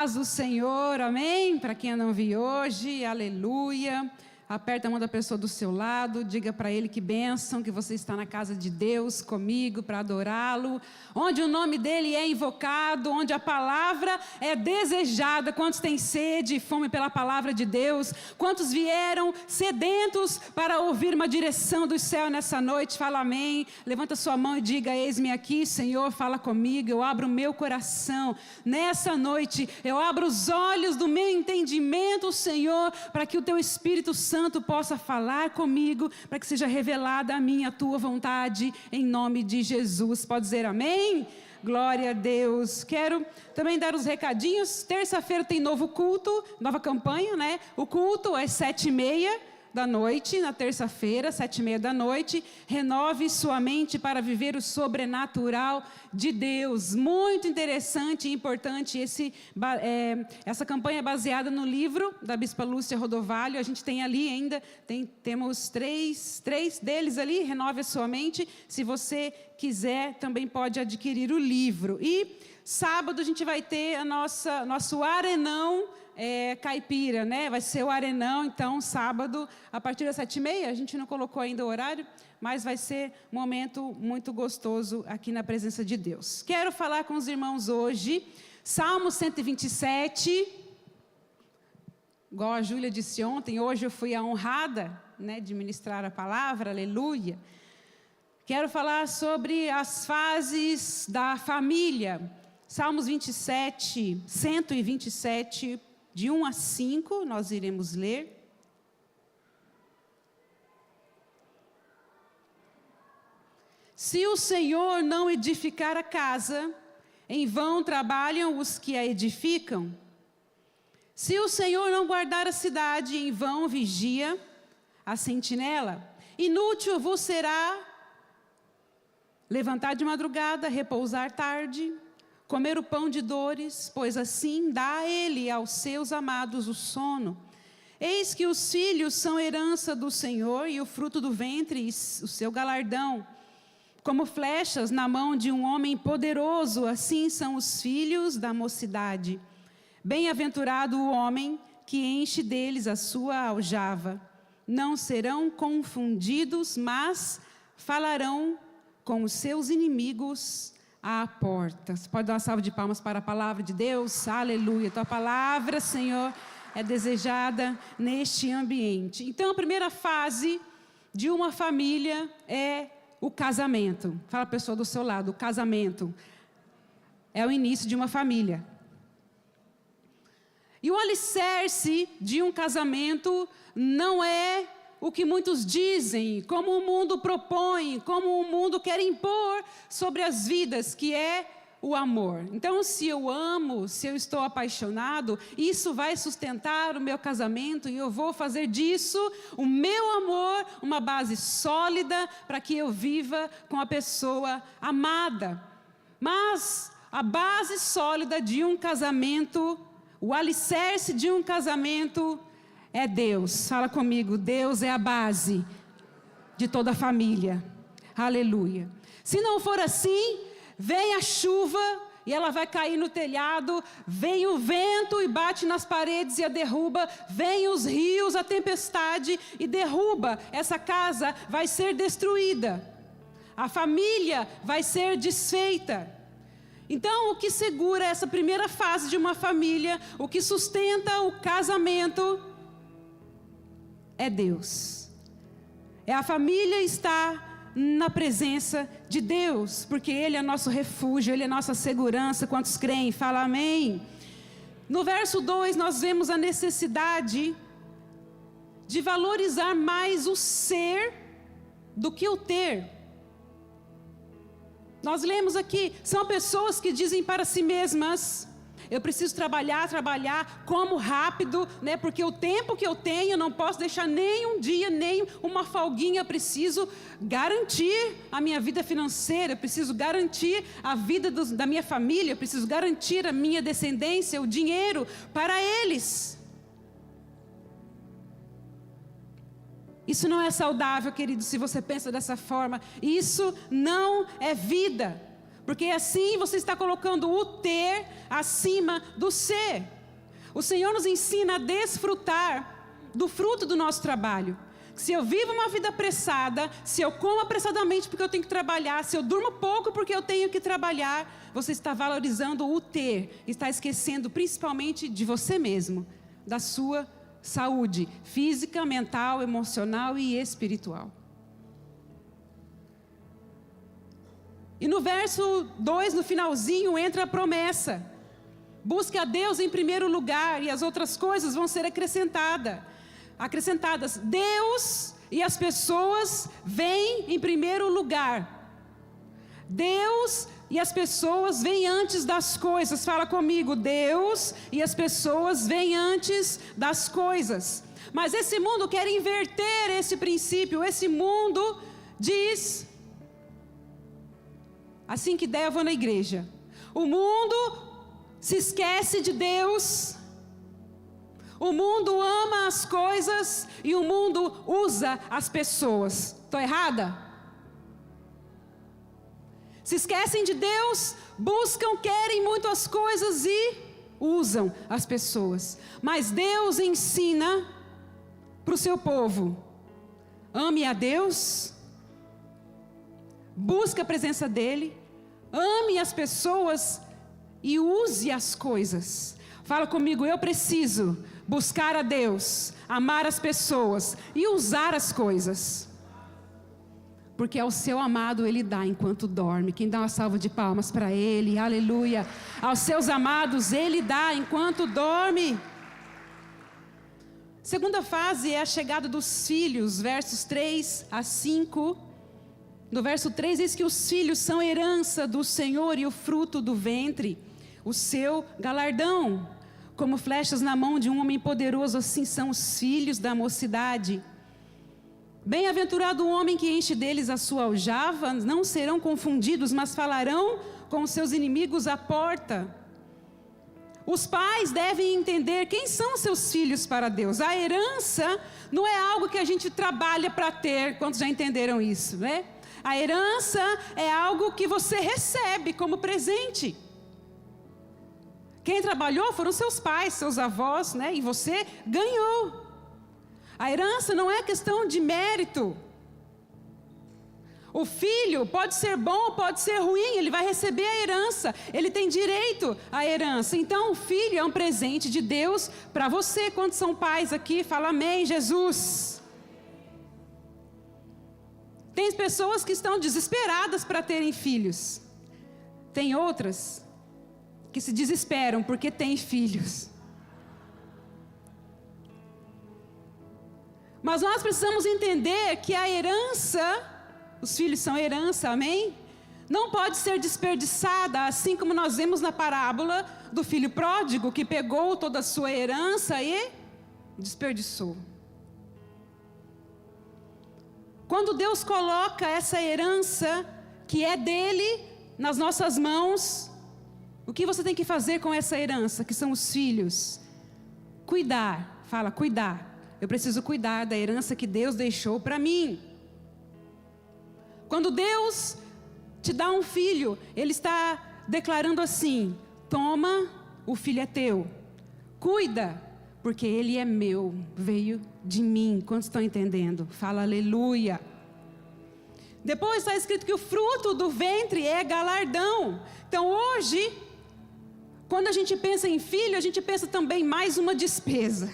Paz do Senhor, amém? Para quem eu não vi hoje, aleluia. Aperta a mão da pessoa do seu lado, diga para ele que bênção, que você está na casa de Deus comigo para adorá-lo, onde o nome dele é invocado, onde a palavra é desejada. Quantos têm sede e fome pela palavra de Deus? Quantos vieram sedentos para ouvir uma direção do céu nessa noite? Fala amém. Levanta sua mão e diga: eis-me aqui, Senhor, fala comigo. Eu abro o meu coração nessa noite, eu abro os olhos do meu entendimento, Senhor, para que o teu Espírito Santo possa falar comigo, para que seja revelada a mim a tua vontade, em nome de Jesus. Pode dizer amém? Glória a Deus. Quero também dar os recadinhos. Terça-feira tem novo culto, nova campanha, né? O culto é 7h30 da noite, na terça-feira, 7h30 da noite. Renove sua mente para viver o sobrenatural de Deus. Muito interessante e importante. Essa campanha é baseada no livro da Bispa Lúcia Rodovalho. A gente tem ali ainda, temos três deles ali. Renove a sua mente. Se você quiser, também pode adquirir o livro. E sábado a gente vai ter nosso arenão caipira, né? Vai ser o arenão, então, sábado, a partir das 7h30. A gente não colocou ainda o horário, mas vai ser um momento muito gostoso aqui na presença de Deus. Quero falar com os irmãos hoje, Salmo 127, igual a Júlia disse ontem, hoje eu fui a honrada, né, de ministrar a palavra, aleluia. Quero falar sobre as fases da família. Salmos 127, de 1 a 5, nós iremos ler. Se o Senhor não edificar a casa, em vão trabalham os que a edificam. Se o Senhor não guardar a cidade, em vão vigia a sentinela. Inútil vos será levantar de madrugada, repousar tarde, comer o pão de dores, pois assim dá ele aos seus amados o sono. Eis que os filhos são herança do Senhor, e o fruto do ventre o seu galardão. Como flechas na mão de um homem poderoso, assim são os filhos da mocidade. Bem-aventurado o homem que enche deles a sua aljava. Não serão confundidos, mas falarão com os seus inimigos à porta. Você pode dar uma salva de palmas para a palavra de Deus? Aleluia. Tua palavra, Senhor, é desejada neste ambiente. Então, a primeira fase de uma família é o casamento. Fala a pessoa do seu lado: o casamento é o início de uma família. E o alicerce de um casamento não é o que muitos dizem, como o mundo propõe, como o mundo quer impor sobre as vidas, que é o amor. Então, se eu amo, se eu estou apaixonado, isso vai sustentar o meu casamento, e eu vou fazer disso o meu amor uma base sólida para que eu viva com a pessoa amada. Mas a base sólida de um casamento, o alicerce de um casamento é Deus. Fala comigo: Deus é a base de toda a família. Aleluia. Se não for assim, vem a chuva e ela vai cair no telhado, vem o vento e bate nas paredes e a derruba, vem os rios, a tempestade e derruba. Essa casa vai ser destruída, a família vai ser desfeita. Então, o que segura essa primeira fase de uma família, o que sustenta o casamento, é Deus. É a família estar na presença de Deus, porque Ele é nosso refúgio, Ele é nossa segurança. Quantos creem? Fala amém. No verso 2 nós vemos a necessidade de valorizar mais o ser do que o ter. Nós lemos aqui, são pessoas que dizem para si mesmas: eu preciso trabalhar, como rápido, né? Porque o tempo que eu tenho, eu não posso deixar nem um dia, nem uma folguinha. Eu preciso garantir a minha vida financeira, eu preciso garantir a vida da minha família, eu preciso garantir a minha descendência, o dinheiro para eles. Isso não é saudável, querido, se você pensa dessa forma. Isso não é vida. Porque assim você está colocando o ter acima do ser. O Senhor nos ensina a desfrutar do fruto do nosso trabalho. Se eu vivo uma vida apressada, se eu como apressadamente porque eu tenho que trabalhar, se eu durmo pouco porque eu tenho que trabalhar, você está valorizando o ter, está esquecendo principalmente de você mesmo, da sua saúde física, mental, emocional e espiritual. E no verso 2, no finalzinho, entra a promessa. Busque a Deus em primeiro lugar e as outras coisas vão ser acrescentadas. Deus e as pessoas vêm em primeiro lugar. Deus e as pessoas vêm antes das coisas. Fala comigo, Deus e as pessoas vêm antes das coisas. Mas esse mundo quer inverter esse princípio. Esse mundo diz, assim que der eu vou na igreja. O mundo se esquece de Deus. O mundo ama as coisas e o mundo usa as pessoas. Estou errada? Se esquecem de Deus, buscam, querem muito as coisas e usam as pessoas. Mas Deus ensina para o seu povo: ame a Deus, busque a presença dEle, ame as pessoas e use as coisas. Fala comigo, eu preciso buscar a Deus, amar as pessoas e usar as coisas. Porque ao seu amado Ele dá enquanto dorme. Quem dá uma salva de palmas para Ele, aleluia. Aos seus amados Ele dá enquanto dorme. Segunda fase é a chegada dos filhos, versos 3 a 5. No verso 3 diz que os filhos são herança do Senhor e o fruto do ventre, o seu galardão. Como flechas na mão de um homem poderoso, assim são os filhos da mocidade. Bem-aventurado o homem que enche deles a sua aljava, não serão confundidos, mas falarão com os seus inimigos à porta. Os pais devem entender quem são seus filhos para Deus. A herança não é algo que a gente trabalha para ter, quantos já entenderam isso, né? A herança é algo que você recebe como presente. Quem trabalhou foram seus pais, seus avós, né? E você ganhou. A herança não é questão de mérito. O filho pode ser bom, pode ser ruim, ele vai receber a herança. Ele tem direito à herança. Então o filho é um presente de Deus para você. Quantos são pais aqui? Fala amém, Jesus. Tem pessoas que estão desesperadas para terem filhos. Tem outras que se desesperam porque têm filhos. Mas nós precisamos entender que a herança, os filhos são herança, amém? Não pode ser desperdiçada, assim como nós vemos na parábola do filho pródigo, que pegou toda a sua herança e desperdiçou. Quando Deus coloca essa herança, que é dele, nas nossas mãos, o que você tem que fazer com essa herança, que são os filhos? Cuidar, fala, cuidar. Eu preciso cuidar da herança que Deus deixou para mim. Quando Deus te dá um filho, Ele está declarando assim: toma, o filho é teu. Cuida, porque ele é meu, veio de mim. Quantos estão entendendo? Fala aleluia. Depois está escrito que o fruto do ventre é galardão. Então hoje, quando a gente pensa em filho, a gente pensa também mais uma despesa.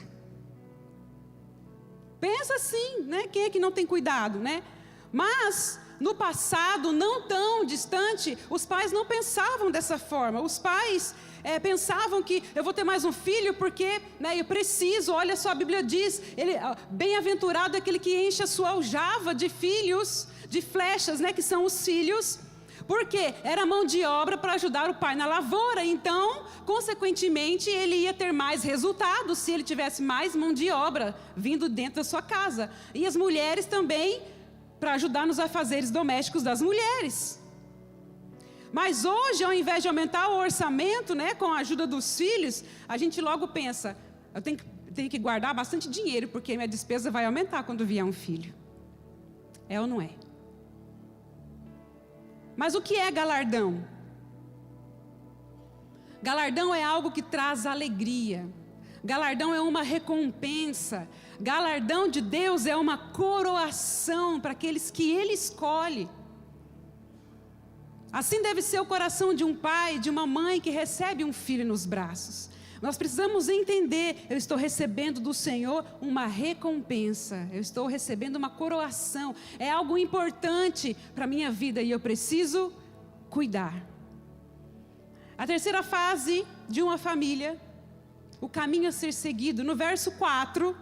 Pensa assim, né? Quem é que não tem cuidado, né? Mas no passado, não tão distante, os pais não pensavam dessa forma. Os pais pensavam que eu vou ter mais um filho porque, né, eu preciso. Olha só, a Bíblia diz, bem-aventurado é aquele que enche a sua aljava de filhos, de flechas, né, que são os filhos. Porque era mão de obra para ajudar o pai na lavoura. Então, consequentemente, ele ia ter mais resultados se ele tivesse mais mão de obra vindo dentro da sua casa. E as mulheres também, para ajudar nos afazeres domésticos das mulheres. Mas hoje, ao invés de aumentar o orçamento, né, com a ajuda dos filhos, a gente logo pensa, eu tenho que guardar bastante dinheiro, porque minha despesa vai aumentar quando vier um filho. É ou não é? Mas o que é galardão? Galardão é algo que traz alegria. Galardão é uma recompensa. Galardão de Deus é uma coroação para aqueles que Ele escolhe. Assim deve ser o coração de um pai, de uma mãe que recebe um filho nos braços. Nós precisamos entender, eu estou recebendo do Senhor uma recompensa, eu estou recebendo uma coroação, é algo importante para a minha vida e eu preciso cuidar. A terceira fase de uma família, o caminho a ser seguido, no verso 4,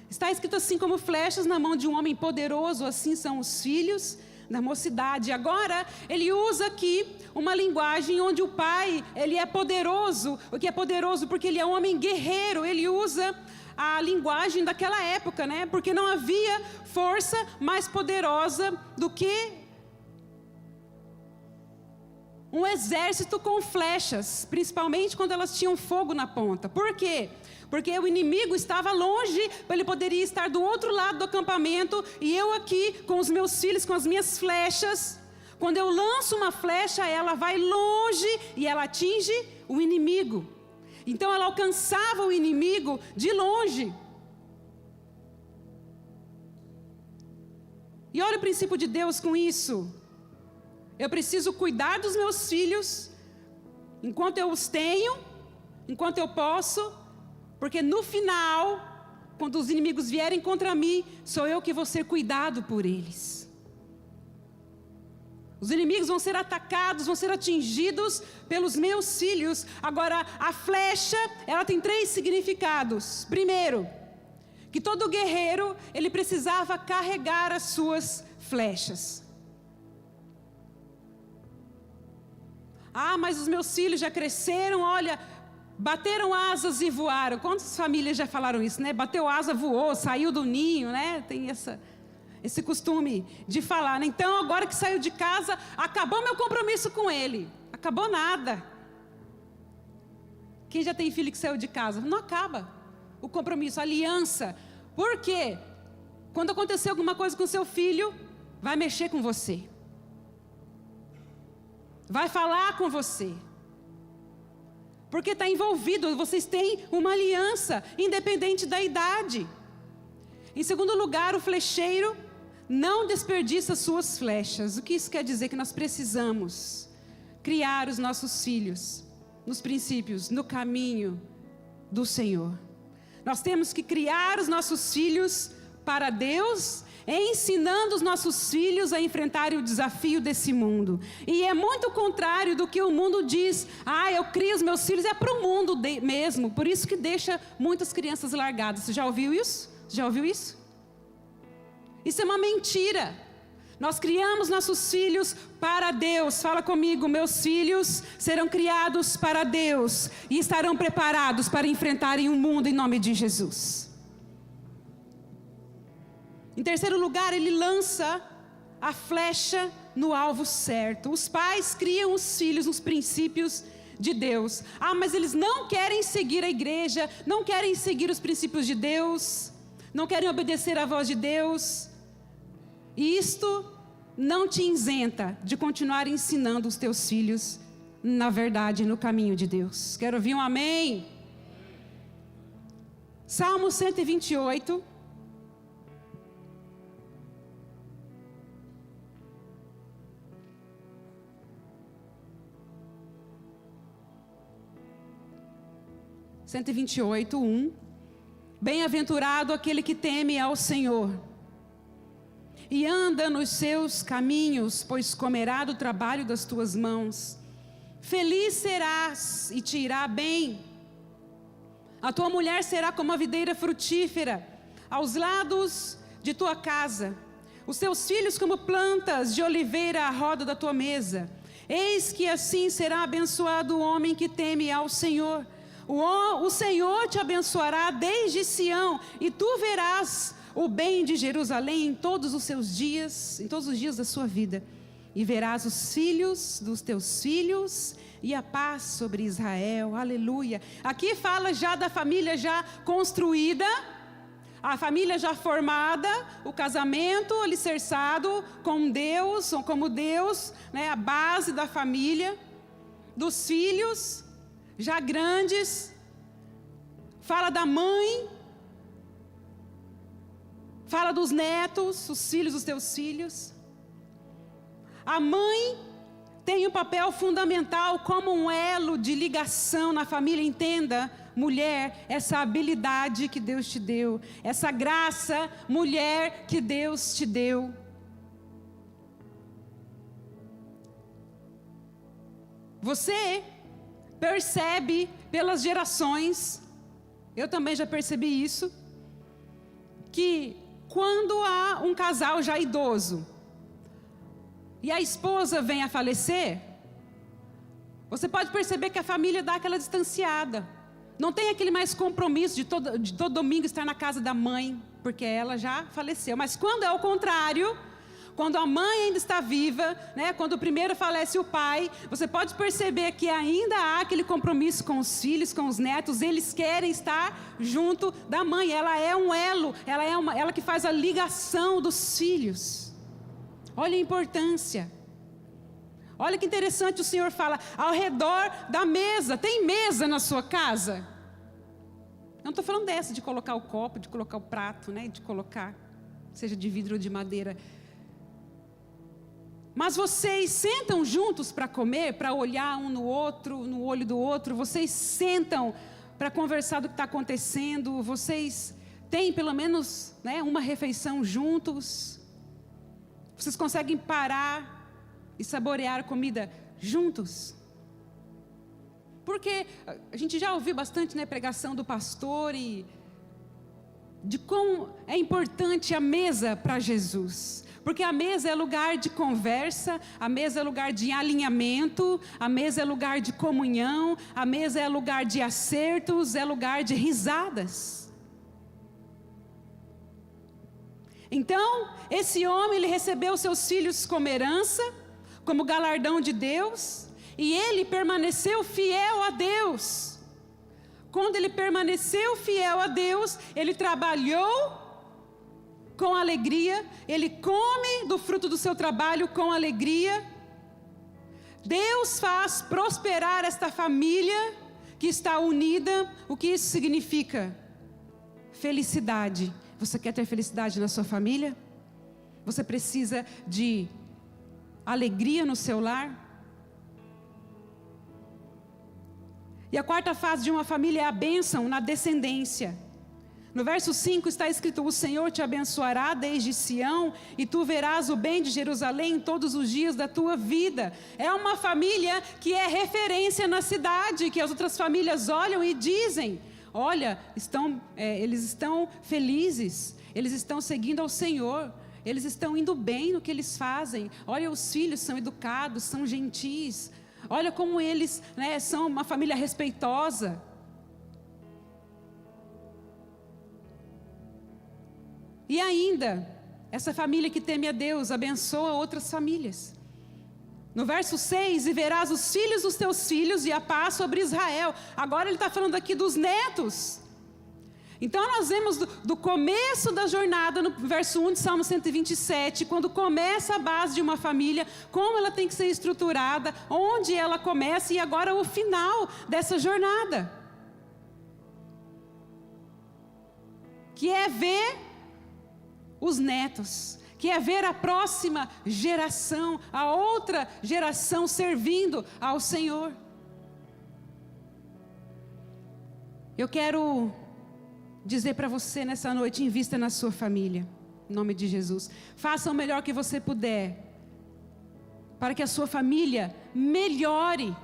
está escrito assim: como flechas na mão de um homem poderoso, assim são os filhos da mocidade. Agora, ele usa aqui uma linguagem onde o pai, ele é poderoso. O que é poderoso? Porque ele é um homem guerreiro. Ele usa a linguagem daquela época, né? Porque não havia força mais poderosa do que um exército com flechas, principalmente quando elas tinham fogo na ponta. Por quê? Porque o inimigo estava longe, ele poderia estar do outro lado do acampamento, e eu aqui, com os meus filhos, com as minhas flechas, quando eu lanço uma flecha, ela vai longe e ela atinge o inimigo. Então ela alcançava o inimigo de longe. E olha o princípio de Deus com isso. Eu preciso cuidar dos meus filhos, enquanto eu os tenho, enquanto eu posso, porque no final, quando os inimigos vierem contra mim, sou eu que vou ser cuidado por eles. Os inimigos vão ser atacados, vão ser atingidos pelos meus filhos. Agora, a flecha, ela tem 3 significados. Primeiro, que todo guerreiro, ele precisava carregar as suas flechas. Ah, mas os meus filhos já cresceram, olha, bateram asas e voaram. Quantas famílias já falaram isso, né? Bateu asa, voou, saiu do ninho, né? Tem esse costume de falar, né? Então, agora que saiu de casa, acabou meu compromisso com ele. Acabou nada. Quem já tem filho que saiu de casa? Não acaba o compromisso, a aliança. Por quê? Quando acontecer alguma coisa com seu filho, vai mexer com você. Vai falar com você. Porque está envolvido, vocês têm uma aliança, independente da idade. Em segundo lugar, o flecheiro não desperdiça suas flechas. O que isso quer dizer? Que nós precisamos criar os nossos filhos nos princípios, no caminho do Senhor. Nós temos que criar os nossos filhos para Deus, ensinando os nossos filhos a enfrentarem o desafio desse mundo. E é muito contrário do que o mundo diz. Ah, eu crio os meus filhos, é para o mundo mesmo. Por isso que deixa muitas crianças largadas. Você já ouviu isso? Já ouviu isso? Isso é uma mentira. Nós criamos nossos filhos para Deus. Fala comigo, meus filhos serão criados para Deus e estarão preparados para enfrentarem o mundo em nome de Jesus. Em terceiro lugar, ele lança a flecha no alvo certo. Os pais criam os filhos nos princípios de Deus. Ah, mas eles não querem seguir a igreja, não querem seguir os princípios de Deus, não querem obedecer à voz de Deus. E isto não te isenta de continuar ensinando os teus filhos, na verdade, no caminho de Deus. Quero ouvir um amém? Salmo 128. (128, 1). Bem-aventurado aquele que teme ao Senhor e anda nos seus caminhos, pois comerá do trabalho das tuas mãos. Feliz serás e te irá bem. A tua mulher será como a videira frutífera aos lados de tua casa, os teus filhos como plantas de oliveira à roda da tua mesa. Eis que assim será abençoado o homem que teme ao Senhor. O Senhor te abençoará desde Sião, e tu verás o bem de Jerusalém em todos os seus dias, em todos os dias da sua vida. E verás os filhos dos teus filhos e a paz sobre Israel. Aleluia. Aqui fala já da família já construída, a família já formada, o casamento alicerçado com Deus, ou como Deus, né, a base da família, dos filhos. já grandes, fala da mãe, fala dos netos, os filhos dos teus filhos. A mãe tem um papel fundamental como um elo de ligação na família. Entenda, mulher, essa habilidade que Deus te deu, essa graça, mulher, que Deus te deu. Você percebe pelas gerações, eu também já percebi isso, que quando há um casal já idoso e a esposa vem a falecer, você pode perceber que a família dá aquela distanciada. Não tem aquele mais compromisso de todo domingo estar na casa da mãe, porque ela já faleceu. Mas quando é o contrário, quando a mãe ainda está viva, né, quando primeiro falece o pai, você pode perceber que ainda há aquele compromisso com os filhos, com os netos. Eles querem estar junto da mãe. Ela é um elo, ela que faz a ligação dos filhos. Olha a importância. Olha que interessante, o Senhor fala, ao redor da mesa. Tem mesa na sua casa? Não estou falando dessa de colocar o copo, de colocar o prato, né, de colocar, seja de vidro ou de madeira. Mas vocês sentam juntos para comer, para olhar um no outro, no olho do outro. Vocês sentam para conversar do que está acontecendo. Vocês têm pelo menos, né, uma refeição juntos. Vocês conseguem parar e saborear a comida juntos? Porque a gente já ouviu bastante, né, pregação do pastor e de quão é importante a mesa para Jesus. Porque a mesa é lugar de conversa, a mesa é lugar de alinhamento, a mesa é lugar de comunhão, a mesa é lugar de acertos, é lugar de risadas. Então, esse homem, ele recebeu seus filhos como herança, como galardão de Deus, e ele permaneceu fiel a Deus. Quando ele permaneceu fiel a Deus, ele trabalhou com alegria, ele come do fruto do seu trabalho com alegria. Deus faz prosperar esta família que está unida. O que isso significa? Felicidade. Você quer ter felicidade na sua família? Você precisa de alegria no seu lar? E a quarta fase de uma família é a bênção na descendência. No verso 5 está escrito: o Senhor te abençoará desde Sião, e tu verás o bem de Jerusalém todos os dias da tua vida. É uma família que é referência na cidade, que as outras famílias olham e dizem: olha, eles estão felizes, eles estão seguindo ao Senhor, eles estão indo bem no que eles fazem. Olha, os filhos são educados, são gentis. Olha como eles, né, são uma família respeitosa. E ainda, essa família que teme a Deus abençoa outras famílias. No verso 6, e verás os filhos dos teus filhos e a paz sobre Israel. Agora ele está falando aqui dos netos. Então nós vemos do começo da jornada, no verso 1 de Salmo 127, quando começa a base de uma família, como ela tem que ser estruturada, onde ela começa, e agora o final dessa jornada. Que é ver os netos, que é ver a próxima geração, a outra geração servindo ao Senhor. Eu quero dizer para você nessa noite: invista na sua família, em nome de Jesus. Faça o melhor que você puder, para que a sua família melhore.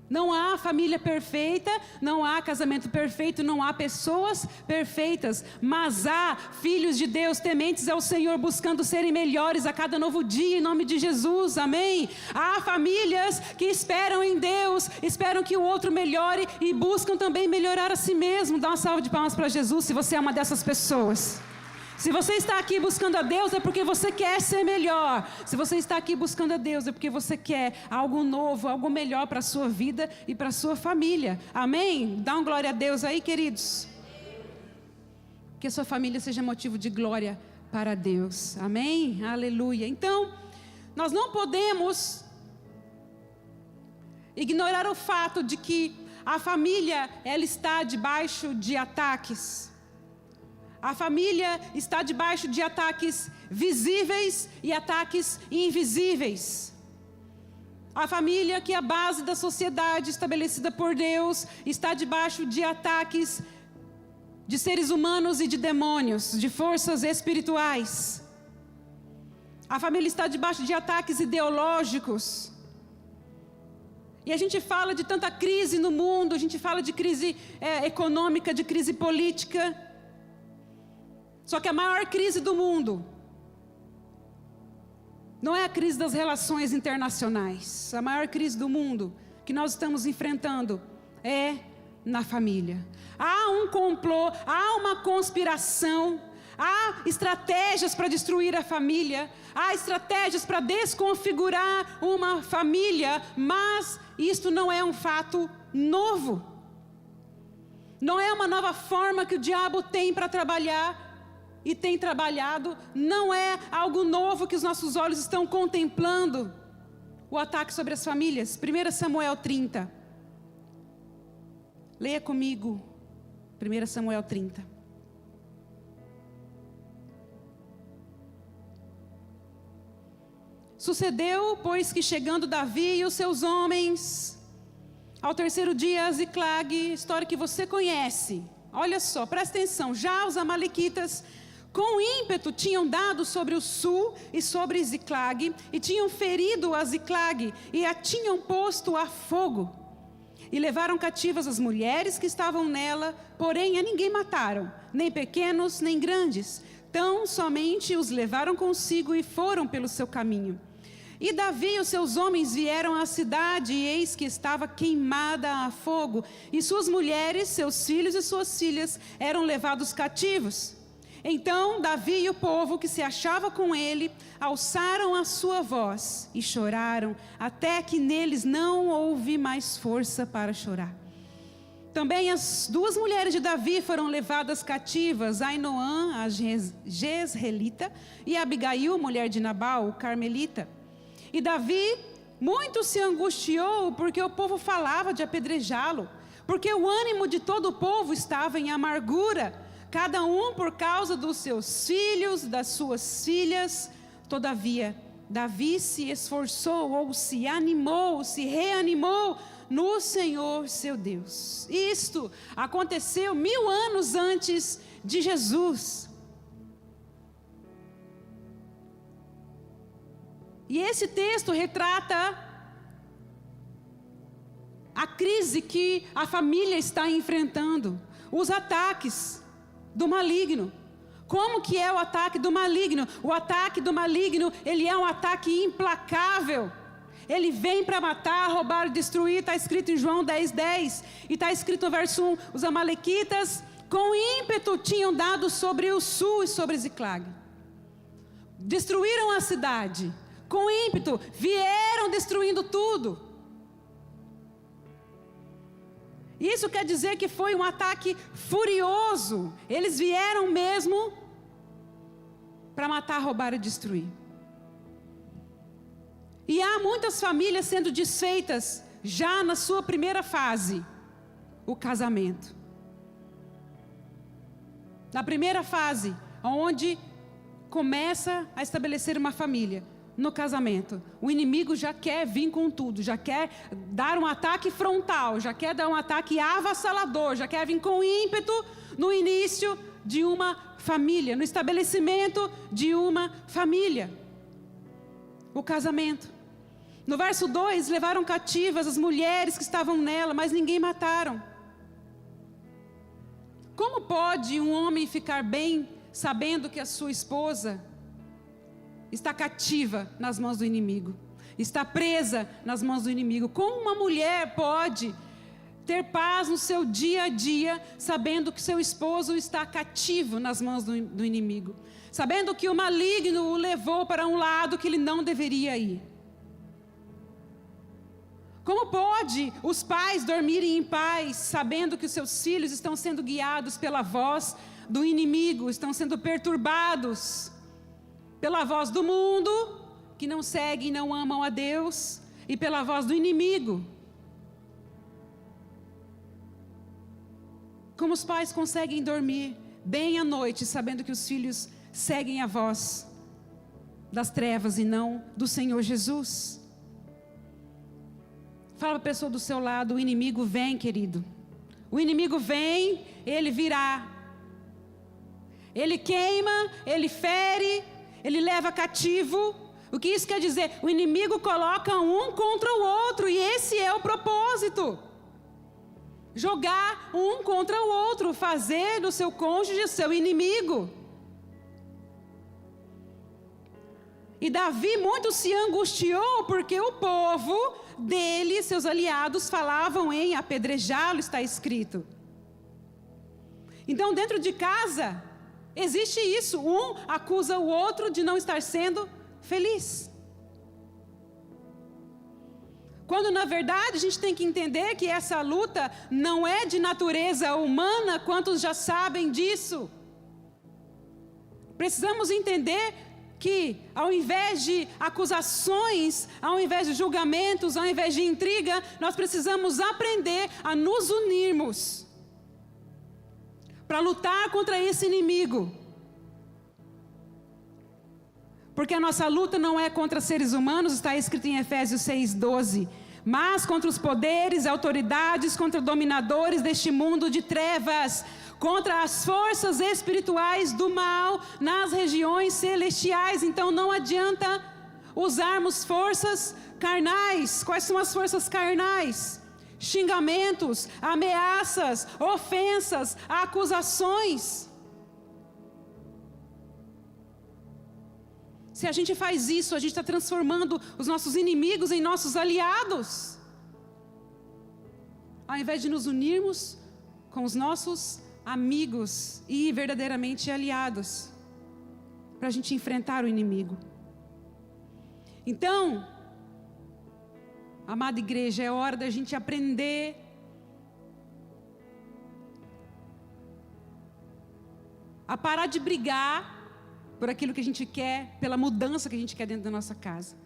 Não há família perfeita, não há casamento perfeito, não há pessoas perfeitas, mas há filhos de Deus tementes ao Senhor, buscando serem melhores a cada novo dia, em nome de Jesus, amém? Há famílias que esperam em Deus, esperam que o outro melhore e buscam também melhorar a si mesmo. Dá uma salva de palmas para Jesus se você é uma dessas pessoas. Se você está aqui buscando a Deus, é porque você quer ser melhor. Se você está aqui buscando a Deus, é porque você quer algo novo, algo melhor para a sua vida e para a sua família. Amém? Dá um glória a Deus aí, queridos. Que a sua família seja motivo de glória para Deus. Amém? Aleluia. Então, nós não podemos ignorar o fato de que a família, ela está debaixo de ataques. A família está debaixo de ataques visíveis e ataques invisíveis. A família, que é a base da sociedade estabelecida por Deus, está debaixo de ataques de seres humanos e de demônios, de forças espirituais. A família está debaixo de ataques ideológicos. E a gente fala de tanta crise no mundo, a gente fala de crise econômica, de crise política. Só que a maior crise do mundo não é a crise das relações internacionais. A maior crise do mundo que nós estamos enfrentando é na família. Há um complô, há uma conspiração, há estratégias para destruir a família, há estratégias para desconfigurar uma família, mas isto não é um fato novo. Não é uma nova forma que o diabo tem para trabalhar e tem trabalhado, não é algo novo que os nossos olhos estão contemplando. O ataque sobre as famílias, 1 Samuel 30. Leia comigo, 1 Samuel 30. Sucedeu, pois, que chegando Davi e os seus homens, ao terceiro dia a Ziclag, história que você conhece. Olha só, presta atenção, já os amalequitas, com ímpeto, tinham dado sobre o sul e sobre Ziclag, e tinham ferido a Ziclag, e a tinham posto a fogo. E levaram cativas as mulheres que estavam nela, porém a ninguém mataram, nem pequenos, nem grandes. Tão somente os levaram consigo e foram pelo seu caminho. E Davi e os seus homens vieram à cidade, e eis que estava queimada a fogo, e suas mulheres, seus filhos e suas filhas eram levados cativos. Então Davi e o povo que se achava com ele alçaram a sua voz e choraram, até que neles não houve mais força para chorar. Também as duas mulheres de Davi foram levadas cativas, Ainoã, a Jezreelita, e Abigail, mulher de Nabal, o Carmelita. E Davi muito se angustiou, porque o povo falava de apedrejá-lo, porque o ânimo de todo o povo estava em amargura, cada um por causa dos seus filhos, das suas filhas. Todavia, Davi se esforçou, ou se animou, se reanimou no Senhor seu Deus. Isto aconteceu 1000 anos antes de Jesus. E esse texto retrata a crise que a família está enfrentando, os ataques do maligno. Como que é o ataque do maligno? O ataque do maligno, ele é um ataque implacável. Ele vem para matar, roubar, destruir. Está escrito em João 10:10. E está escrito no verso 1, os amalequitas com ímpeto tinham dado sobre o sul e sobre Ziclag. Destruíram a cidade, com ímpeto, vieram destruindo tudo. Isso quer dizer que foi um ataque furioso. Eles vieram mesmo para matar, roubar e destruir. E há muitas famílias sendo desfeitas já na sua primeira fase, o casamento. Na primeira fase, onde começa a estabelecer uma família. No casamento, o inimigo já quer vir com tudo, já quer dar um ataque frontal, já quer dar um ataque avassalador, já quer vir com ímpeto no início de uma família, no estabelecimento de uma família. O casamento. No verso 2, levaram cativas as mulheres que estavam nela, mas ninguém mataram. Como pode um homem ficar bem sabendo que a sua esposa está cativa nas mãos do inimigo, está presa nas mãos do inimigo? Como uma mulher pode ter paz no seu dia a dia, sabendo que seu esposo está cativo nas mãos do inimigo, sabendo que o maligno o levou para um lado que ele não deveria ir? Como pode os pais dormirem em paz, sabendo que os seus filhos estão sendo guiados pela voz do inimigo, estão sendo perturbados pela voz do mundo, que não seguem e não amam a Deus, e pela voz do inimigo, Como os pais conseguem dormir bem à noite, sabendo que os filhos seguem a voz das trevas e não do Senhor Jesus? Fala para a pessoa do seu lado: o inimigo vem, querido. O inimigo vem, ele virá. Ele queima, ele fere, ele leva cativo. O que isso quer dizer? O inimigo coloca um contra o outro, e esse é o propósito. Jogar um contra o outro, fazer do seu cônjuge seu inimigo. E Davi muito se angustiou porque o povo dele, seus aliados, falavam em apedrejá-lo, está escrito. Então, dentro de casa, existe isso. Um acusa o outro de não estar sendo feliz. Quando, na verdade, a gente tem que entender que essa luta não é de natureza humana, quantos já sabem disso? Precisamos entender que, ao invés de acusações, ao invés de julgamentos, ao invés de intriga, nós precisamos aprender a nos unirmos para lutar contra esse inimigo. Porque a nossa luta não é contra seres humanos, está escrito em Efésios 6:12, mas contra os poderes, autoridades, contra dominadores deste mundo de trevas, contra as forças espirituais do mal nas regiões celestiais. Então não adianta usarmos forças carnais. Quais são as forças carnais? Xingamentos, ameaças, ofensas, acusações. Se a gente faz isso, a gente está transformando os nossos inimigos em nossos aliados. Ao invés de nos unirmos com os nossos amigos e verdadeiramente aliados, para a gente enfrentar o inimigo. Então, amada igreja, é hora da gente aprender a parar de brigar por aquilo que a gente quer, pela mudança que a gente quer dentro da nossa casa.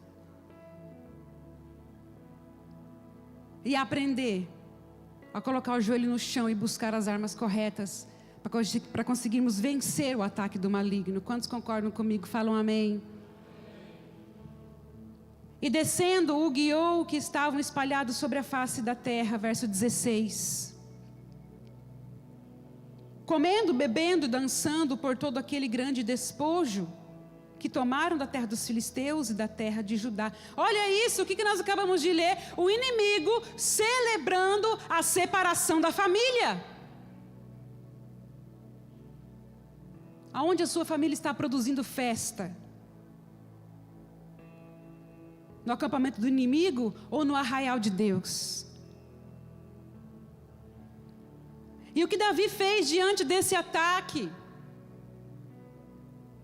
E aprender a colocar o joelho no chão e buscar as armas corretas para conseguirmos vencer o ataque do maligno. Quantos concordam comigo? Falam amém. E descendo o guiou que estavam espalhados sobre a face da terra, verso 16. Comendo, bebendo, dançando por todo aquele grande despojo que tomaram da terra dos filisteus e da terra de Judá. Olha isso, o que nós acabamos de ler? O inimigo celebrando a separação da família. Aonde a sua família está produzindo festa? No acampamento do inimigo ou no arraial de Deus? E o que Davi fez diante desse ataque?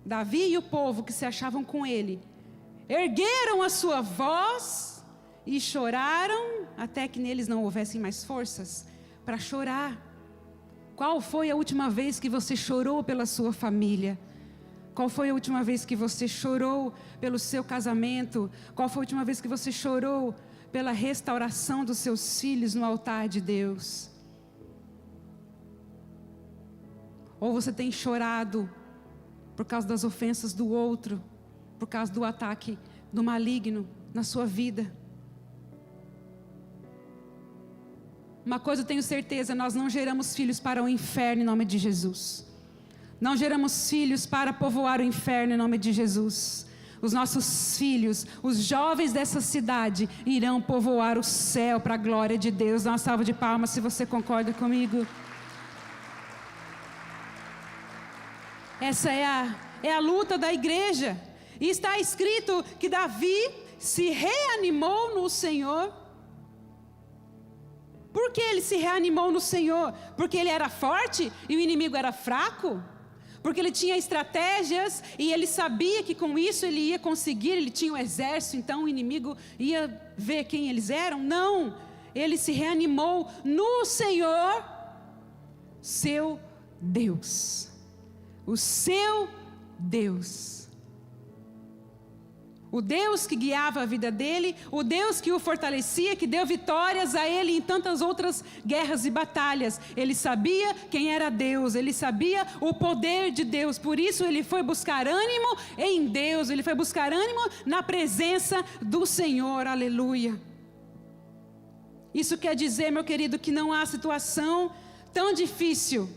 Davi e o povo que se achavam com ele ergueram a sua voz e choraram até que neles não houvessem mais forças para chorar. Qual foi a última vez que você chorou pela sua família? Qual foi a última vez que você chorou pelo seu casamento? Qual foi a última vez que você chorou pela restauração dos seus filhos no altar de Deus? Ou você tem chorado por causa das ofensas do outro, por causa do ataque do maligno na sua vida? Uma coisa eu tenho certeza, nós não geramos filhos para o inferno em nome de Jesus. Não geramos filhos para povoar o inferno em nome de Jesus. Os nossos filhos, os jovens dessa cidade, irão povoar o céu para a glória de Deus. Dá uma salva de palmas se você concorda comigo. Essa é a luta da igreja. E está escrito que Davi se reanimou no Senhor. Por que ele se reanimou no Senhor? Porque ele era forte e o inimigo era fraco? Porque ele tinha estratégias e ele sabia que com isso ele ia conseguir, ele tinha um exército, então o inimigo ia ver quem eles eram? Não, ele se reanimou no Senhor, seu Deus. O seu Deus. O Deus que guiava a vida dele, o Deus que o fortalecia, que deu vitórias a ele em tantas outras guerras e batalhas. Ele sabia quem era Deus, ele sabia o poder de Deus. Por isso ele foi buscar ânimo em Deus, ele foi buscar ânimo na presença do Senhor. Aleluia. Isso quer dizer, meu querido, que não há situação tão difícil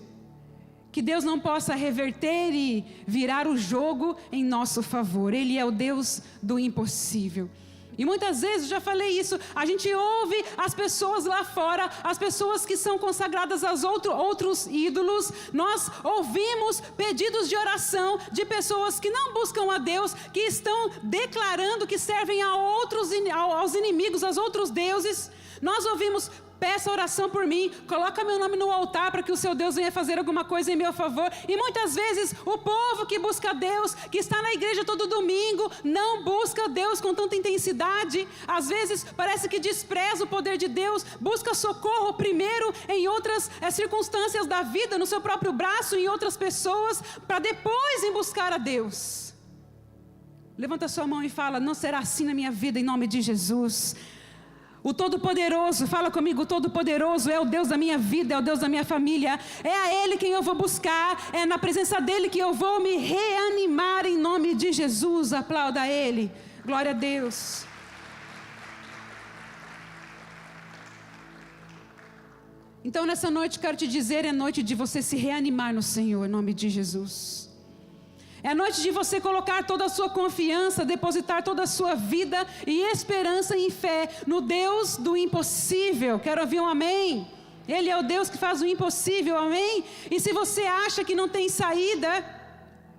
que Deus não possa reverter e virar o jogo em nosso favor. Ele é o Deus do impossível. E muitas vezes, já falei isso, a gente ouve as pessoas lá fora, as pessoas que são consagradas aos outros ídolos. Nós ouvimos pedidos de oração de pessoas que não buscam a Deus, que estão declarando que servem aos inimigos, aos outros deuses. Nós ouvimos: peça oração por mim, coloca meu nome no altar para que o seu Deus venha fazer alguma coisa em meu favor. E muitas vezes o povo que busca Deus, que está na igreja todo domingo, não busca Deus com tanta intensidade. Às vezes parece que despreza o poder de Deus, busca socorro primeiro em outras circunstâncias da vida, no seu próprio braço, em outras pessoas, para depois em buscar a Deus. Levanta sua mão e fala: não será assim na minha vida, em nome de Jesus. O Todo-Poderoso, fala comigo: o Todo-Poderoso é o Deus da minha vida, é o Deus da minha família. É a Ele quem eu vou buscar, é na presença dEle que eu vou me reanimar em nome de Jesus. Aplauda Ele, glória a Deus. Então nessa noite quero te dizer, é noite de você se reanimar no Senhor, em nome de Jesus. É noite de você colocar toda a sua confiança, depositar toda a sua vida e esperança em fé no Deus do impossível. Quero ouvir um amém? Ele é o Deus que faz o impossível, amém? E se você acha que não tem saída,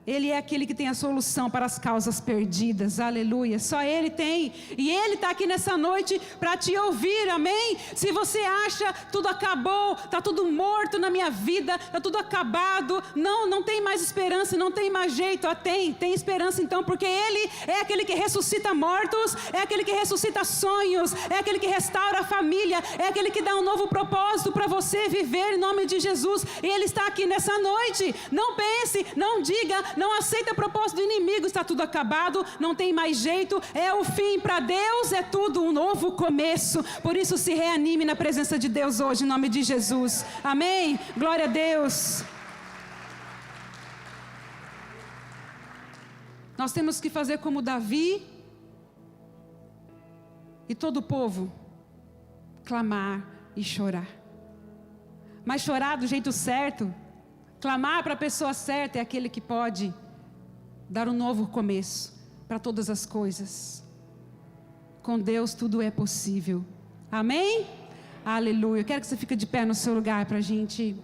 Ele é aquele que tem a solução para as causas perdidas, aleluia. Só Ele tem, e Ele está aqui nessa noite para te ouvir, amém? Se você acha tudo acabou, está tudo morto na minha vida, está tudo acabado, não tem mais esperança, não tem mais jeito, tem esperança então, porque Ele é aquele que ressuscita mortos, é aquele que ressuscita sonhos, é aquele que restaura a família, é aquele que dá um novo propósito para você viver em nome de Jesus, e Ele está aqui nessa noite. Não pense, não diga, não aceita a proposta do inimigo, está tudo acabado, não tem mais jeito, é o fim. Para Deus é tudo um novo começo. Por isso se reanime na presença de Deus hoje, em nome de Jesus, amém? Glória a Deus. Nós temos que fazer como Davi e todo o povo, clamar e chorar, mas chorar do jeito certo. Clamar para a pessoa certa é aquele que pode dar um novo começo para todas as coisas. Com Deus tudo é possível. Amém? Aleluia. Eu quero que você fique de pé no seu lugar para a gente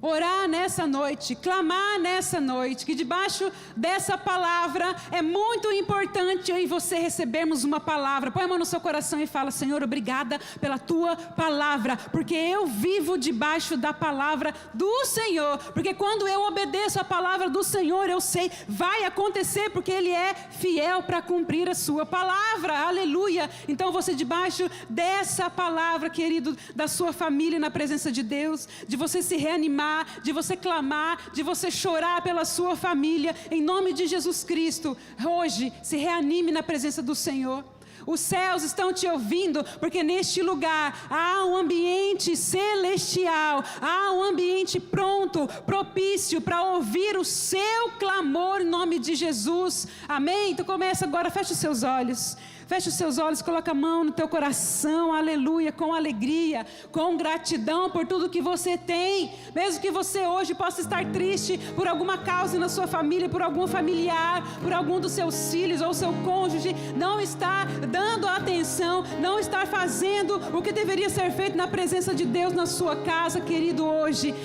orar nessa noite, clamar nessa noite, que debaixo dessa palavra é muito importante eu e você recebermos uma palavra. Põe a mão no seu coração e fala: Senhor, obrigada pela tua palavra, porque eu vivo debaixo da palavra do Senhor, porque quando eu obedeço a palavra do Senhor, eu sei, vai acontecer, porque Ele é fiel para cumprir a sua palavra, aleluia. Então você debaixo dessa palavra, querido, da sua família na presença de Deus, de você se reanimar, de você clamar, de você chorar pela sua família, em nome de Jesus Cristo, hoje se reanime na presença do Senhor. Os céus estão te ouvindo, porque neste lugar há um ambiente celestial, há um ambiente pronto, propício para ouvir o seu clamor em nome de Jesus, amém? Então começa agora, fecha os seus olhos. Feche os seus olhos, coloca a mão no teu coração, aleluia, com alegria, com gratidão por tudo que você tem. Mesmo que você hoje possa estar triste por alguma causa na sua família, por algum familiar, por algum dos seus filhos ou seu cônjuge, não está dando atenção, não está fazendo o que deveria ser feito na presença de Deus na sua casa, querido, hoje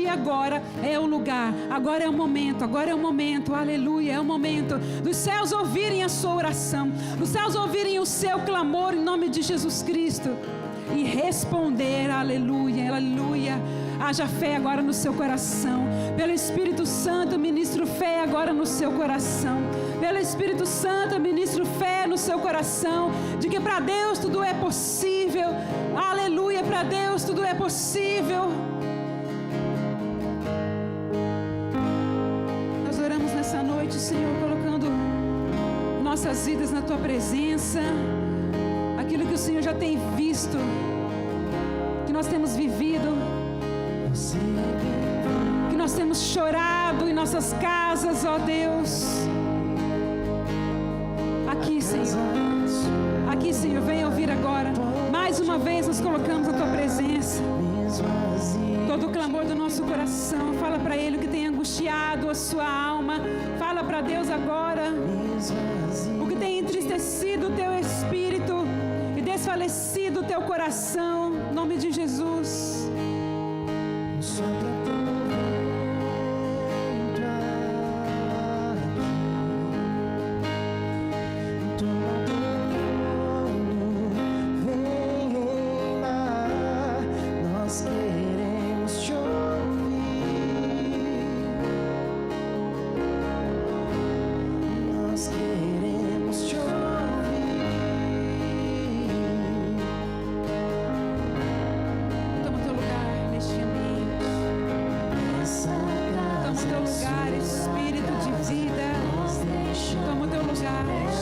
e agora é o lugar, agora é o momento, aleluia, é o momento dos céus ouvirem a sua oração, dos céus ouvirem o seu clamor em nome de Jesus Cristo e responder, aleluia, aleluia. Haja fé agora no seu coração, pelo Espírito Santo, ministro fé agora no seu coração, pelo Espírito Santo, ministro fé no seu coração, de que para Deus tudo é possível, aleluia, para Deus tudo é possível. Nós oramos nessa noite, Senhor, colocando nossas vidas na tua presença, aquilo que o Senhor já tem visto, que nós temos vivido, que nós temos chorado em nossas casas, ó Deus. Aqui, Senhor, venha ouvir agora. Mais uma vez nos colocamos na tua presença. Todo o clamor do nosso coração, fala para Ele o que tem angustiado a sua alma. Fala para Deus agora o que tem entristecido o teu espírito e desfalecido o teu coração, em nome de Jesus. Espírito de vida, toma o teu lugar.